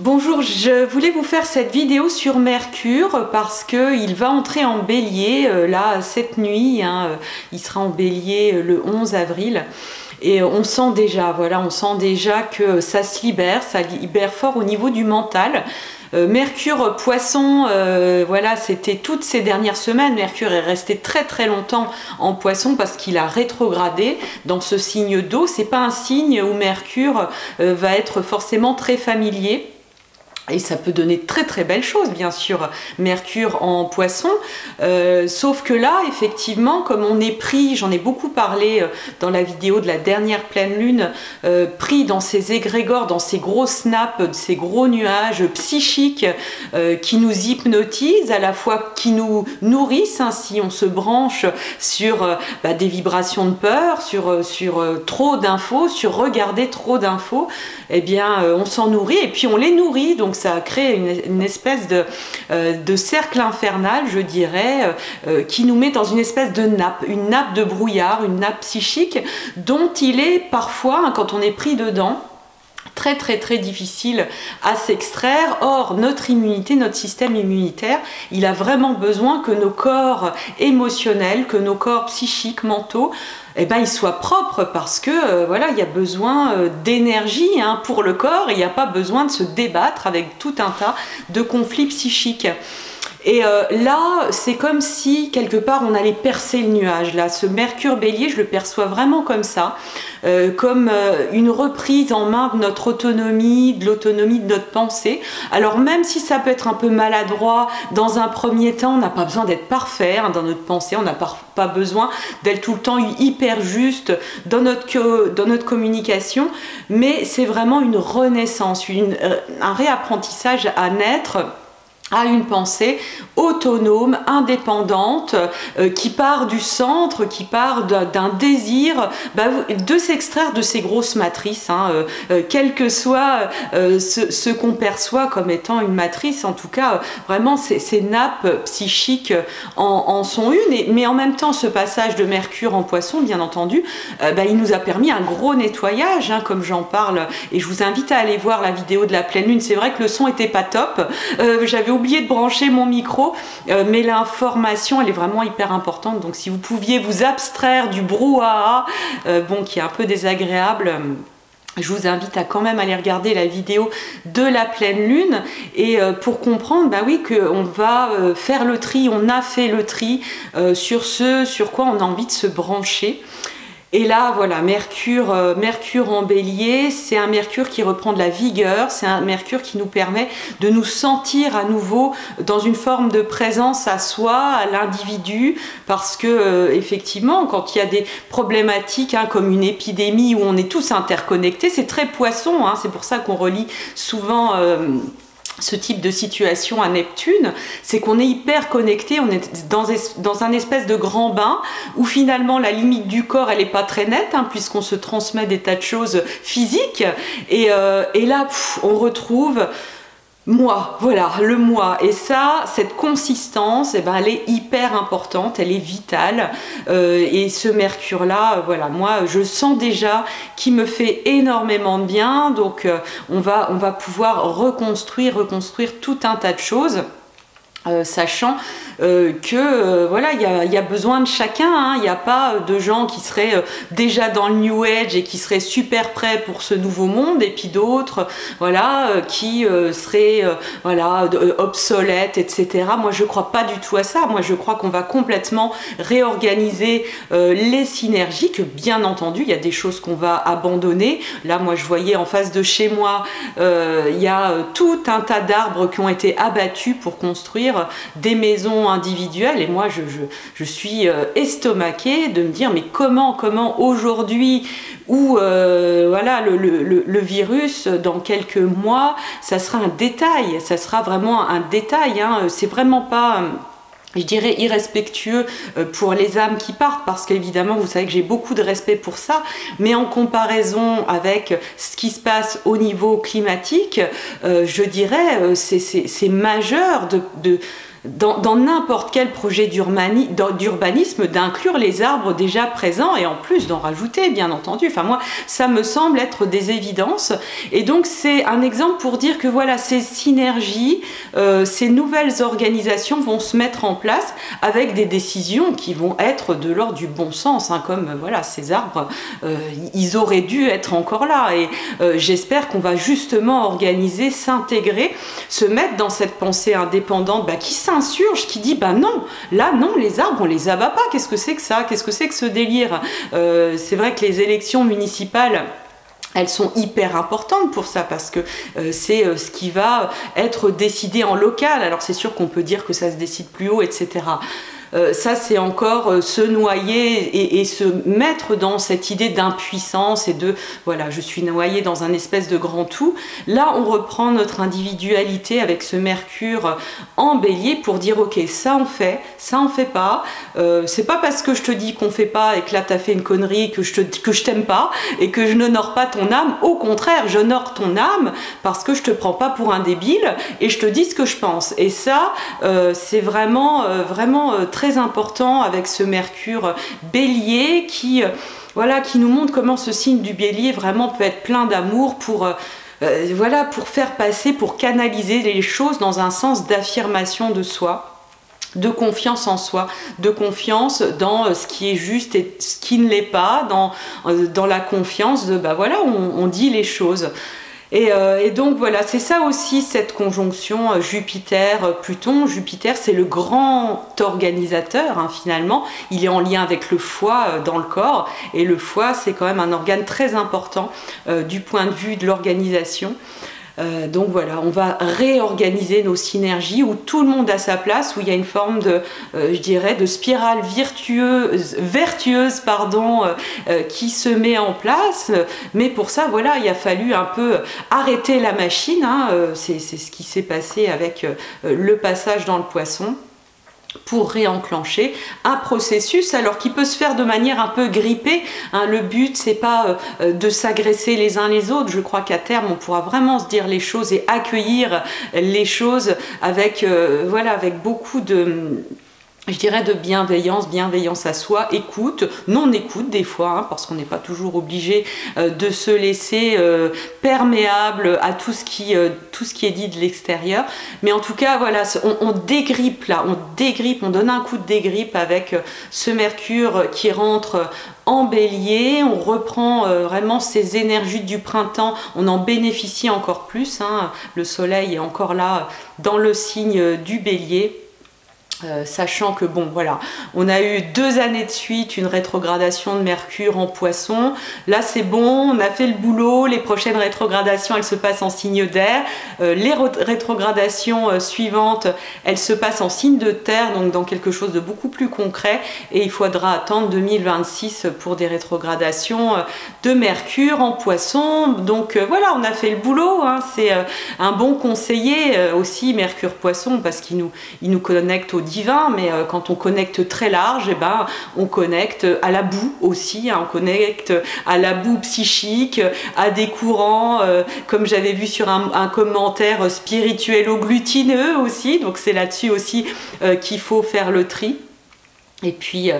Bonjour, je voulais vous faire cette vidéo sur Mercure parce qu'il va entrer en bélier là cette nuit, il sera en bélier le 11 avril et on sent déjà, voilà, on sent déjà que ça libère fort au niveau du mental. Mercure Poisson, voilà, c'était toutes ces dernières semaines. Mercure est resté très longtemps en Poisson parce qu'il a rétrogradé dans ce signe d'eau. C'est pas un signe où Mercure va être forcément très familier. Et ça peut donner de très belles choses, bien sûr, Mercure en Poisson, sauf que là, effectivement, comme on est pris, j'en ai beaucoup parlé dans la vidéo de la dernière pleine lune, pris dans ces égrégores, dans ces grosses nappes, ces gros nuages psychiques qui nous hypnotisent, à la fois qui nous nourrissent, si on se branche sur des vibrations de peur, sur trop d'infos, sur regarder trop d'infos, eh bien, on s'en nourrit et puis on les nourrit, donc ça crée une espèce de cercle infernal, je dirais, qui nous met dans une espèce de nappe, une nappe de brouillard, une nappe psychique dont il est parfois, quand on est pris dedans, très difficile à s'extraire. Or, notre immunité, notre système immunitaire, il a vraiment besoin que nos corps émotionnels, que nos corps psychiques, mentaux, ils soient propres parce que voilà, il y a besoin d'énergie pour le corps et il n'y a pas besoin de se débattre avec tout un tas de conflits psychiques. Et là, c'est comme si, quelque part, on allait percer le nuage. Là, ce Mercure Bélier, je le perçois vraiment comme ça, comme une reprise en main de notre autonomie, de l'autonomie de notre pensée. Alors, même si ça peut être un peu maladroit, dans un premier temps, on n'a pas besoin d'être parfait dans notre pensée, on n'a pas besoin d'être tout le temps hyper juste dans notre communication, mais c'est vraiment une renaissance, un réapprentissage à naître, à une pensée autonome, indépendante, qui part du centre, qui part d'un désir de s'extraire de ces grosses matrices, quel que soit ce qu'on perçoit comme étant une matrice, en tout cas vraiment ces nappes psychiques en sont une, mais en même temps ce passage de Mercure en Poisson, bien entendu, il nous a permis un gros nettoyage, comme j'en parle, et je vous invite à aller voir la vidéo de la pleine lune. C'est vrai que le son était pas top, j'avais oublié de brancher mon micro, mais l'information elle est vraiment hyper importante, donc si vous pouviez vous abstraire du brouhaha qui est un peu désagréable, je vous invite à quand même aller regarder la vidéo de la pleine lune et pour comprendre oui, qu'on va faire le tri, on a fait le tri sur ce sur quoi on a envie de se brancher. Et là, voilà, Mercure en bélier, c'est un Mercure qui reprend de la vigueur, c'est un Mercure qui nous permet de nous sentir à nouveau dans une forme de présence à soi, à l'individu, parce que effectivement, quand il y a des problématiques comme une épidémie où on est tous interconnectés, c'est très Poisson, c'est pour ça qu'on relie souvent ce type de situation à Neptune, c'est qu'on est hyper connecté, on est dans un espèce de grand bain où finalement la limite du corps elle n'est pas très nette puisqu'on se transmet des tas de choses physiques et là on retrouve moi, voilà, le moi. Et ça, cette consistance, elle est hyper importante, elle est vitale. Et ce Mercure-là, voilà, moi, je sens déjà qu'il me fait énormément de bien. Donc, on va pouvoir reconstruire tout un tas de choses. Sachant que voilà, il y a besoin de chacun, il n'y a pas de gens qui seraient déjà dans le New Age et qui seraient super prêts pour ce nouveau monde et puis d'autres voilà, qui seraient voilà, obsolètes, etc. Moi je crois pas du tout à ça, moi je crois qu'on va complètement réorganiser les synergies, que bien entendu il y a des choses qu'on va abandonner. Là moi je voyais en face de chez moi il y a tout un tas d'arbres qui ont été abattus pour construire des maisons individuelles et moi je suis estomaquée de me dire mais comment aujourd'hui où voilà, le virus dans quelques mois ça sera un détail, ça sera vraiment un détail, c'est vraiment pas je dirais irrespectueux pour les âmes qui partent, parce qu'évidemment vous savez que j'ai beaucoup de respect pour ça, mais en comparaison avec ce qui se passe au niveau climatique, je dirais c'est majeur dans n'importe quel projet d'urbanisme, d'inclure les arbres déjà présents et en plus d'en rajouter, bien entendu. Enfin, moi, ça me semble être des évidences. Et donc, c'est un exemple pour dire que voilà, ces synergies, ces nouvelles organisations vont se mettre en place avec des décisions qui vont être de l'ordre du bon sens, hein, comme voilà, ces arbres, ils auraient dû être encore là. Et j'espère qu'on va justement organiser, s'intégrer, se mettre dans cette pensée indépendante qui s'insurge, qui dit non, là non, les arbres on les abat pas, qu'est-ce que c'est que ça, qu'est-ce que c'est que ce délire. C'est vrai que les élections municipales, elles sont hyper importantes pour ça parce que c'est ce qui va être décidé en local. Alors c'est sûr qu'on peut dire que ça se décide plus haut, etc. Ça c'est encore se noyer et se mettre dans cette idée d'impuissance et de voilà, je suis noyé dans un espèce de grand tout. Là on reprend notre individualité avec ce Mercure en Bélier pour dire ok, ça on fait pas. C'est pas parce que je te dis qu'on fait pas et que là t'as fait une connerie que je t'aime pas et que je n'honore pas ton âme. Au contraire, j'honore ton âme parce que je te prends pas pour un débile et je te dis ce que je pense. Et ça c'est vraiment très important avec ce Mercure Bélier qui nous montre comment ce signe du Bélier vraiment peut être plein d'amour pour faire passer, pour canaliser les choses dans un sens d'affirmation de soi, de confiance en soi, de confiance dans ce qui est juste et ce qui ne l'est pas, dans la confiance de on dit les choses. Et donc voilà, c'est ça aussi cette conjonction Jupiter-Pluton. Jupiter, c'est le grand organisateur, hein, finalement. Il est en lien avec le foie dans le corps. Et le foie, c'est quand même un organe très important du point de vue de l'organisation. Donc voilà, on va réorganiser nos synergies où tout le monde a sa place, où il y a une forme de, de spirale vertueuse qui se met en place. Mais pour ça, voilà, il a fallu un peu arrêter la machine. Hein, c'est ce qui s'est passé avec le passage dans le Poisson, pour réenclencher un processus alors qui peut se faire de manière un peu grippée, hein. Le but c'est pas de s'agresser les uns les autres. Je crois qu'à terme on pourra vraiment se dire les choses et accueillir les choses avec avec beaucoup de de bienveillance à soi, écoute, non-écoute des fois, hein, parce qu'on n'est pas toujours obligé de se laisser perméable à tout ce qui est dit de l'extérieur. Mais en tout cas, voilà, on dégrippe là, on donne un coup de dégrippe avec ce Mercure qui rentre en Bélier. On reprend vraiment ces énergies du printemps, on en bénéficie encore plus, hein. Le soleil est encore là dans le signe du Bélier. Sachant que on a eu 2 années de suite une rétrogradation de Mercure en Poisson. Là c'est bon, on a fait le boulot. Les prochaines rétrogradations, elles se passent en signe d'air. Les rétrogradations suivantes, elles se passent en signe de terre, donc dans quelque chose de beaucoup plus concret. Et il faudra attendre 2026 pour des rétrogradations de Mercure en Poisson. Donc voilà, on a fait le boulot, hein. C'est un bon conseiller aussi, Mercure Poisson, parce qu'il nous connecte au divin, mais quand on connecte très large, on connecte à la boue aussi, hein, on connecte à la boue psychique, à des courants, comme j'avais vu sur un commentaire spirituelo-glutineux aussi, donc c'est là-dessus aussi qu'il faut faire le tri. Et puis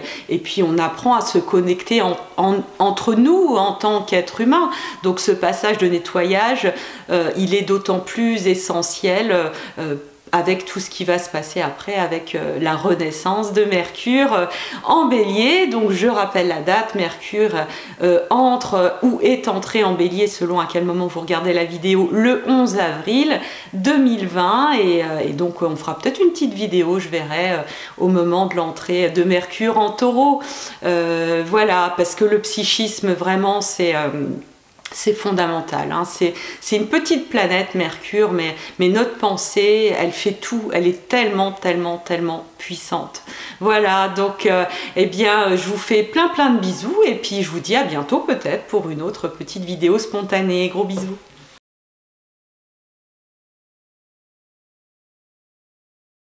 on apprend à se connecter entre nous en tant qu'être humain. Donc ce passage de nettoyage, il est d'autant plus essentiel avec tout ce qui va se passer après, avec la renaissance de Mercure en Bélier. Donc je rappelle la date, Mercure entre ou est entré en Bélier selon à quel moment vous regardez la vidéo, le 11 avril 2020. Et donc on fera peut-être une petite vidéo, je verrai, au moment de l'entrée de Mercure en Taureau. Voilà, parce que le psychisme vraiment c'est fondamental, hein. C'est une petite planète Mercure, mais notre pensée, elle fait tout, elle est tellement puissante. Voilà, donc je vous fais plein de bisous et puis je vous dis à bientôt peut-être pour une autre petite vidéo spontanée. Gros bisous.